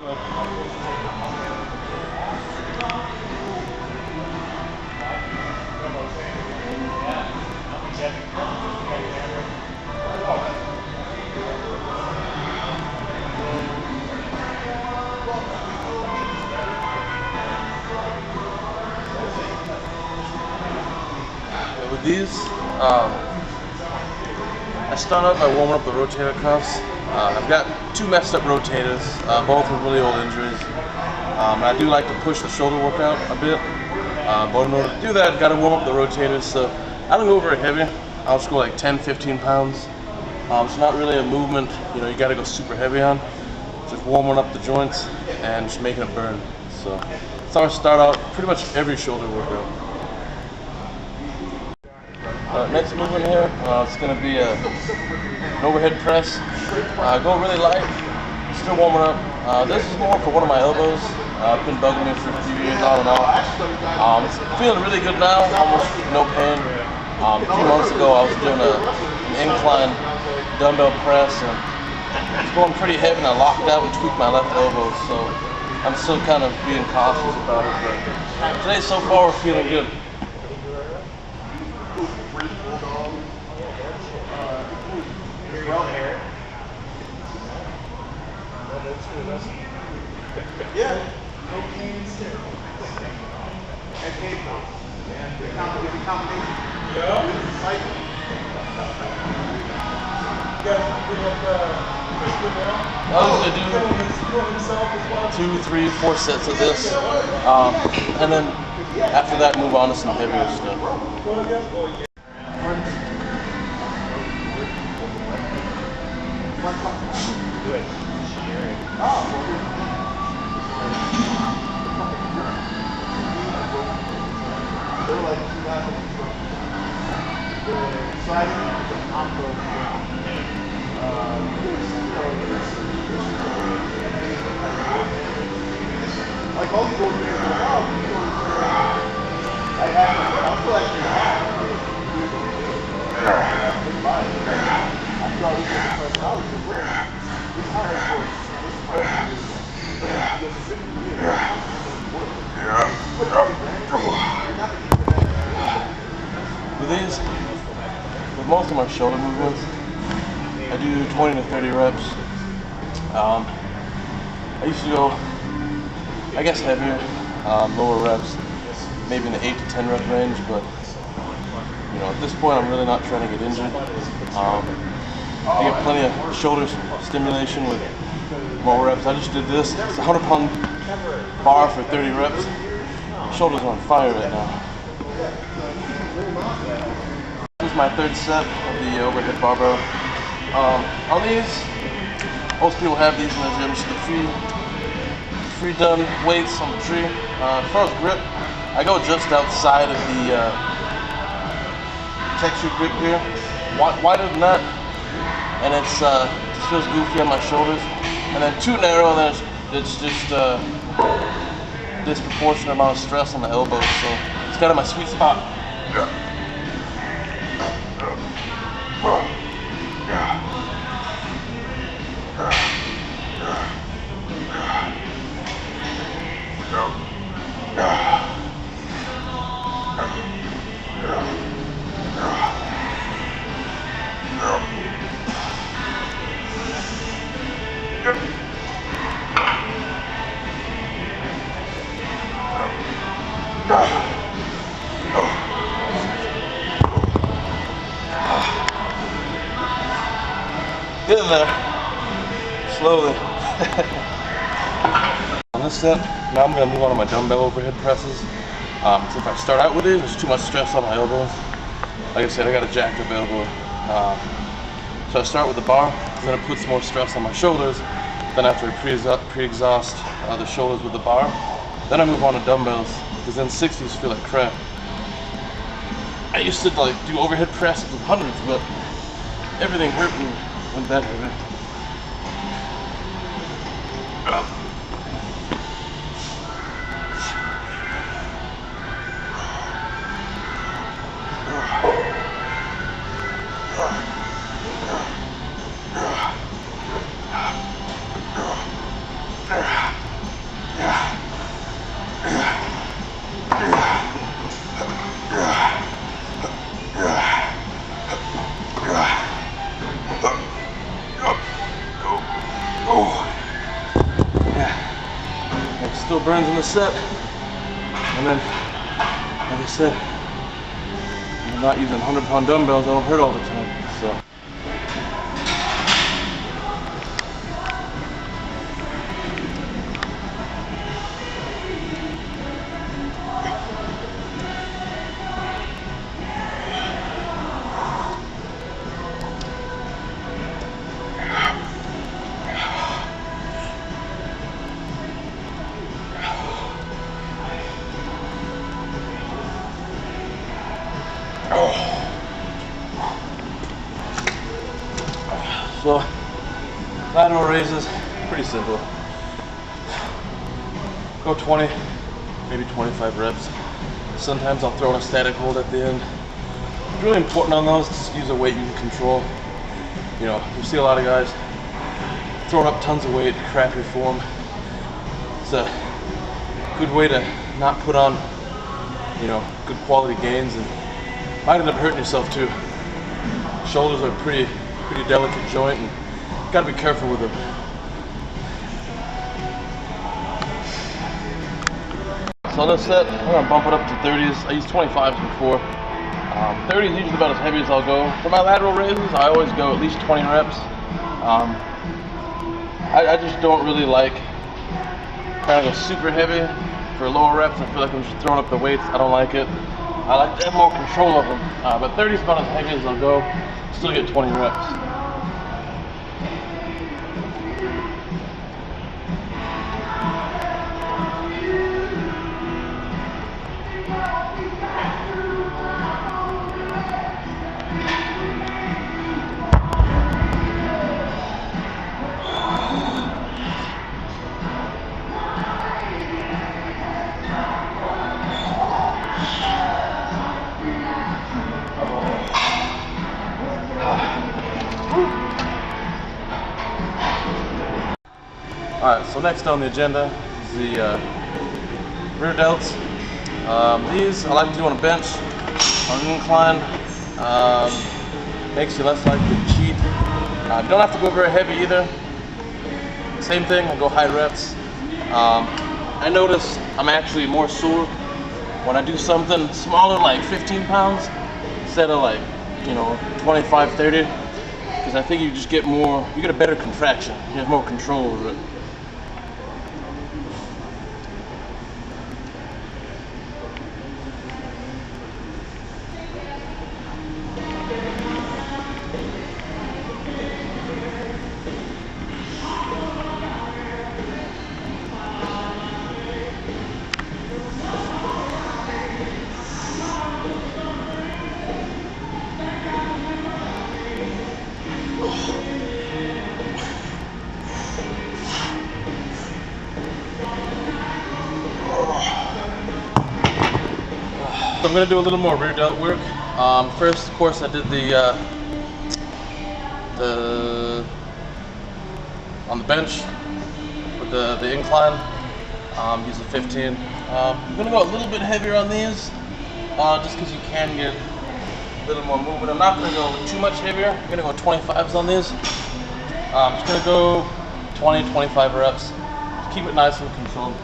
With these, I start out by warming up the rotator cuffs. I've got two messed up rotators, both with really old injuries. And I do like to push the shoulder workout a bit, but in order to do that, I've got to warm up the rotators. So I don't go very heavy. I'll just go like 10, 15 pounds. It's not really a movement, you know, you got to go super heavy on. Just warming up the joints and just making it burn. So that's how I start out pretty much every shoulder workout. Next movement here, it's going to be an overhead press. Go really light, still warming up. This is more for one of my elbows. It's been bugging me for a few years on and off. It's feeling really good now, almost no pain. A few months ago I was doing an incline dumbbell press and it's going pretty heavy and I locked out and tweaked my left elbow, so I'm still kind of being cautious about it. But today so far we're feeling good. Yeah. No pain still. And painful. Combination. Yeah. Cycle. I usually do 2, 3, 4 sets of this, and then after that move on to some heavier stuff. Like all these old people, I feel like with these, with most of my shoulder movements, I do 20 to 30 reps. I used to go, I guess, heavier, lower reps, maybe in the 8 to 10 rep range, but you know, at this point I'm really not trying to get injured. I get plenty of shoulder stimulation with lower reps. I just did this. It's a 100-pound bar for 30 reps. Shoulders are on fire right now. This is my third set of the overhead barbell. On these, most people have these in the gym, just the pre-done weights on the tree. As far as grip, I go just outside of the textured grip here, wider than that, and it's just feels goofy on my shoulders. And then too narrow, and then it's just disproportionate amount of stress on the elbows. So it's kind of my sweet spot. Getting there, slowly. On this set, now I'm going to move on to my dumbbell overhead presses. So if I start out with it, there's too much stress on my elbows. Like I said, I got a jacked up elbow. So I start with the bar, then it puts more stress on my shoulders. Then after I pre-exhaust the shoulders with the bar, then I move on to dumbbells, because then 60s feel like crap. I used to like do overhead presses with hundreds, but everything hurt me when that happened. still burns in the set. And then, like I said, I'm not using 100-pound dumbbells, I don't hurt all the time. So. So, lateral raises, pretty simple. Go 20, maybe 25 reps. Sometimes I'll throw in a static hold at the end. It's really important on those to just use a weight you can control. You know, you see a lot of guys throwing up tons of weight, crappy form. It's a good way to not put on, you know, good quality gains, and might end up hurting yourself too. Shoulders are pretty delicate joint, and you gotta be careful with them. So on this set, I'm gonna bump it up to 30s. I used 25s before. 30 is usually about as heavy as I'll go. For my lateral raises, I always go at least 20 reps. I just don't really like trying to go super heavy for lower reps. I feel like I'm just throwing up the weights. I don't like it. I like to have more control of them. But 30 is about as heavy as I'll go. Still get 20 reps. Alright, so next on the agenda is the rear delts. These I like to do on a bench, on an incline. Makes you less likely to cheat. You don't have to go very heavy either. Same thing, I go high reps. I notice I'm actually more sore when I do something smaller, like 15 pounds, instead of like, you know, 25, 30. Because I think you just get more, you get a better contraction. You have more control over it. So I'm going to do a little more rear delt work. First, of course, I did on the bench with the incline, using 15. I'm going to go a little bit heavier on these, just because you can get a little more movement. I'm not going to go too much heavier. I'm going to go 25s on these. I'm just going to go 20, 25 reps. Just keep it nice and controlled.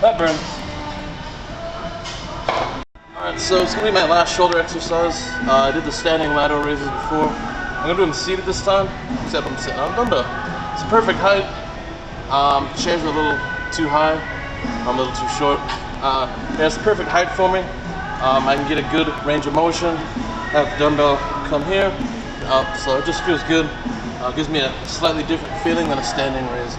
That burns. Alright, so it's going to be my last shoulder exercise. I did the standing lateral raises before. I'm going to do them seated this time, except I'm sitting on a dumbbell. It's a perfect height. Chairs are a little too high. I'm a little too short. Yeah, it's the perfect height for me. I can get a good range of motion. Have the dumbbell come here. So it just feels good. Gives me a slightly different feeling than a standing raise.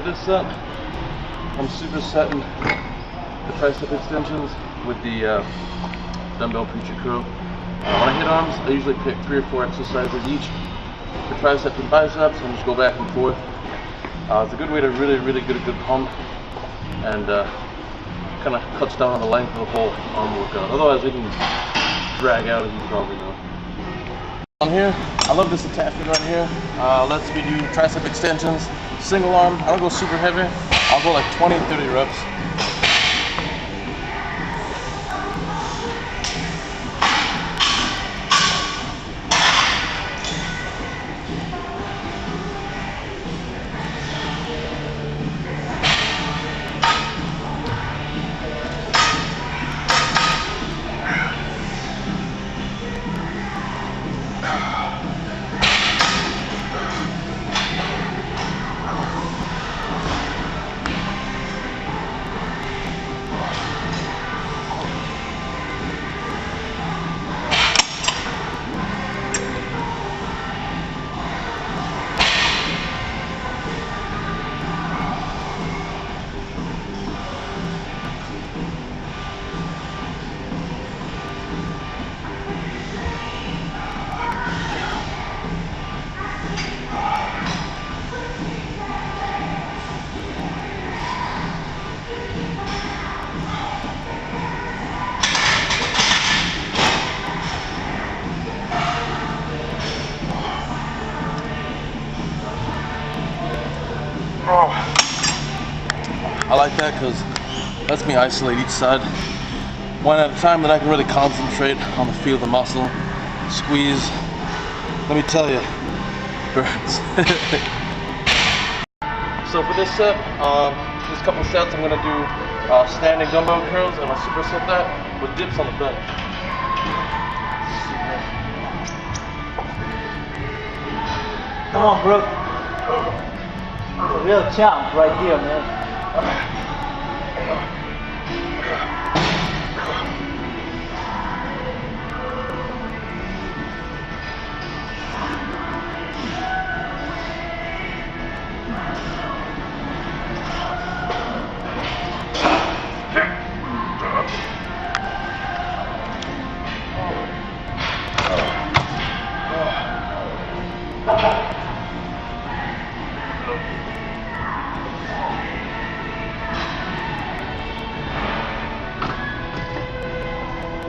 this set, I'm supersetting the tricep extensions with the dumbbell preacher curl. When I hit arms, I usually pick 3 or 4 exercises each for triceps and biceps, and just go back and forth. It's a good way to really get a good pump, and kind of cuts down on the length of the whole arm workout. Otherwise, it can drag out, as you probably know. On here, I love this attachment right here. Lets me do tricep extensions, single arm. I don't go super heavy. I'll go like 20, 30 reps. I like that because it lets me isolate each side one at a time, that I can really concentrate on the feel of the muscle. Squeeze. Let me tell you, burns. So for this set, this couple sets, I'm going to do standing dumbbell curls, and I'll superset that with dips on the bench. Come on, Brook. A real champ right here, man.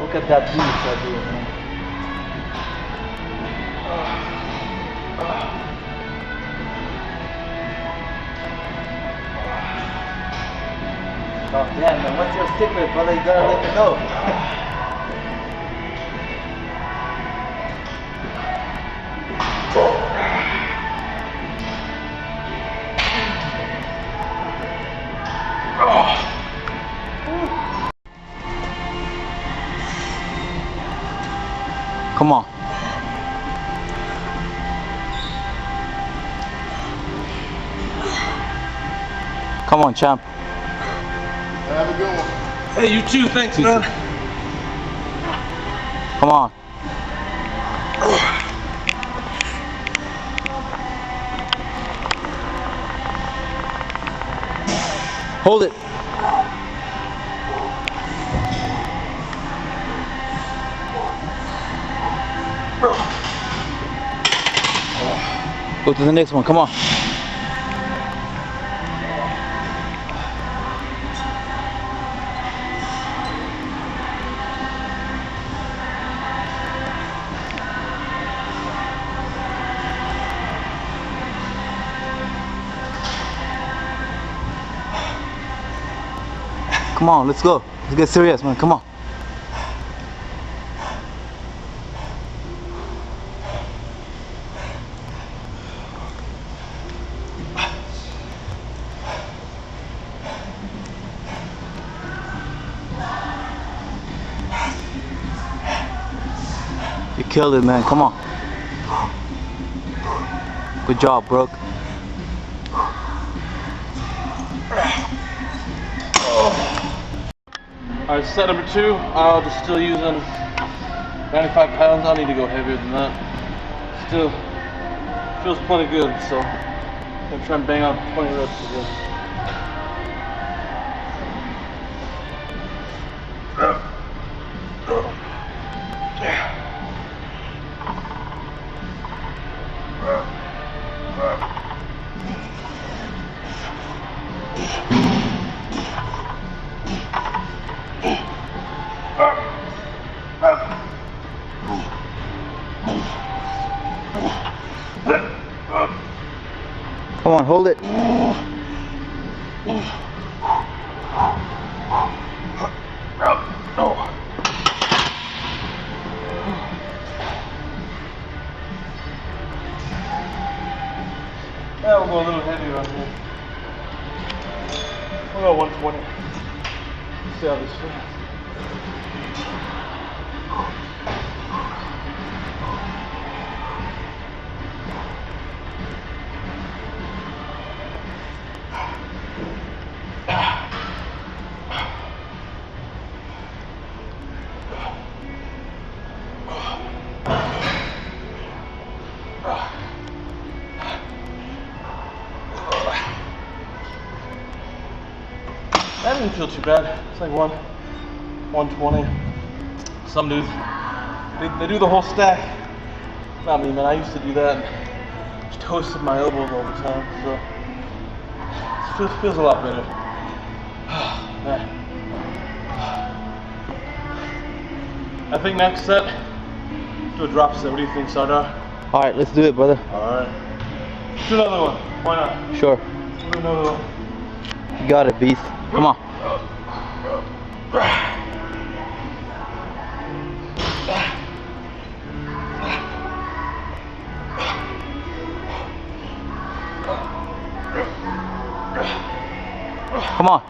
Look at that beast right here, man. Oh damn, man, what's your secret, brother? You gotta let me know. Come on. Come on, champ. Have a good one. Hey, you too. Thanks, man. Come on. Hold it. Go to the next one, come on. Come on, let's go. Let's get serious, man. Come on. You killed it, man. Come on. Good job, Brook. Alright, set number 2. I'll just still using 95 pounds. I need to go heavier than that. Still feels plenty good, so I'm gonna try and bang out 20 reps of this. Come on, hold it. Yeah, we'll go a little heavier on here. We'll go 120. See how this feels. That didn't feel too bad. It's like 120. Some dudes, they do the whole stack. Not me, man. I used to do that. Just toasted my elbows all the time. So it feels a lot better. I think next set, do a drop set. What do you think, Sardar? All right, let's do it, brother. All right. Let's do another one. Why not? Sure. Let's do another one. You got it, beast. Come on. Come on.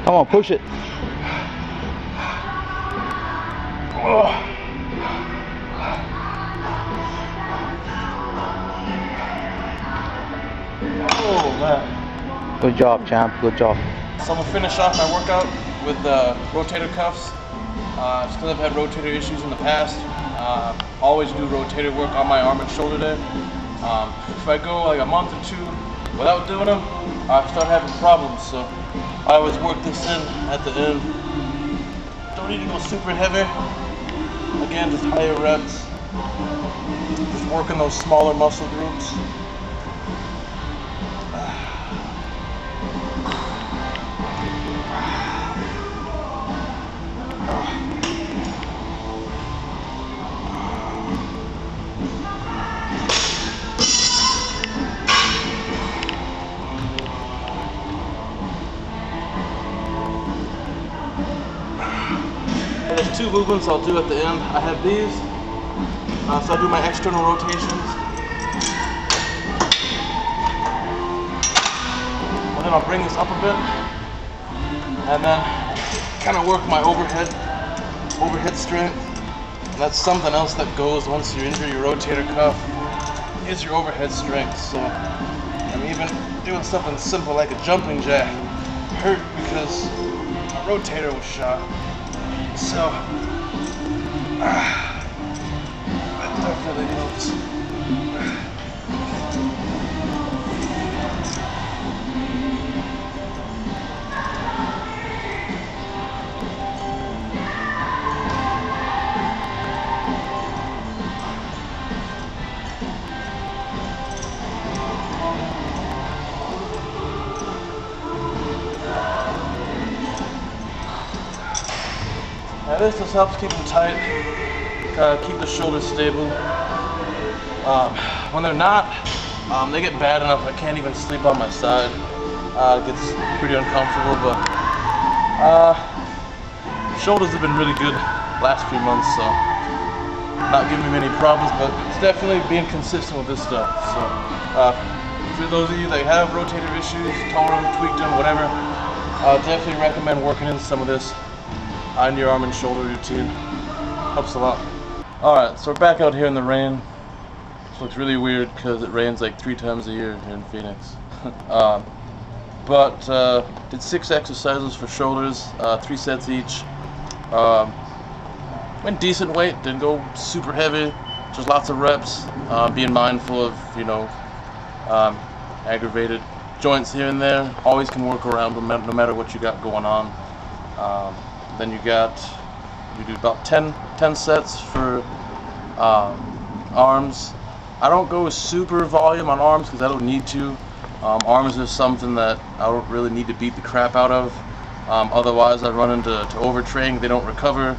Come on, push it. Oh man. Good job, champ. Good job. So I'm gonna finish off my workout with rotator cuffs. Still have had rotator issues in the past. Always do rotator work on my arm and shoulder day. If I go like a month or two without doing them, I start having problems. So I always work this in at the end. Don't need to go super heavy. Again, just higher reps. Just working those smaller muscle groups. There's two movements I'll do at the end. I have these, so I do my external rotations, and then I'll bring this up a bit, and then kind of work my overhead strength. And that's something else that goes once you injure your rotator cuff, is your overhead strength. So I'm even doing something simple like a jumping jack hurt because my rotator was shot. So, that definitely helps. Now this just helps keep them tight, keep the shoulders stable. When they're not, they get bad enough I can't even sleep on my side. It gets pretty uncomfortable, but shoulders have been really good last few months, so not giving me many problems, but it's definitely being consistent with this stuff. So for those of you that have rotator issues, tore them, tweaked them, whatever, definitely recommend working in some of this on your arm and shoulder routine. Helps a lot. Alright, so we're back out here in the rain. This looks really weird because it rains like 3 times a year here in Phoenix. Did 6 exercises for shoulders, 3 sets each. Went decent weight, didn't go super heavy, just lots of reps, being mindful of, you know, aggravated joints here and there. Always can work around them no matter what you got going on. Then you do about 10 sets for arms. I don't go with super volume on arms because I don't need to. Arms is something that I don't really need to beat the crap out of. Otherwise I run into overtraining, they don't recover.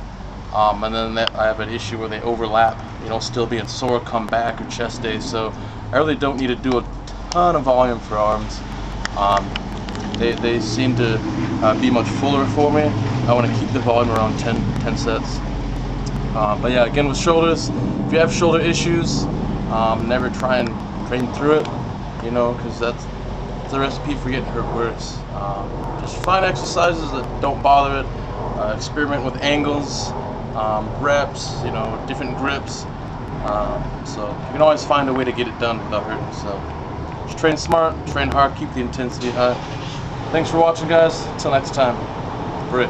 And then I have an issue where they overlap, still being sore, come back, or chest days. So I really don't need to do a ton of volume for arms. They seem to be much fuller for me. I want to keep the volume around 10 sets. But yeah, again with shoulders, if you have shoulder issues, never try and train through it, because that's the recipe for getting hurt worse. Just find exercises that don't bother it. Experiment with angles, reps, different grips. So you can always find a way to get it done without hurting yourself. Just train smart, train hard, keep the intensity high. Thanks for watching, guys. Until next time, Brick.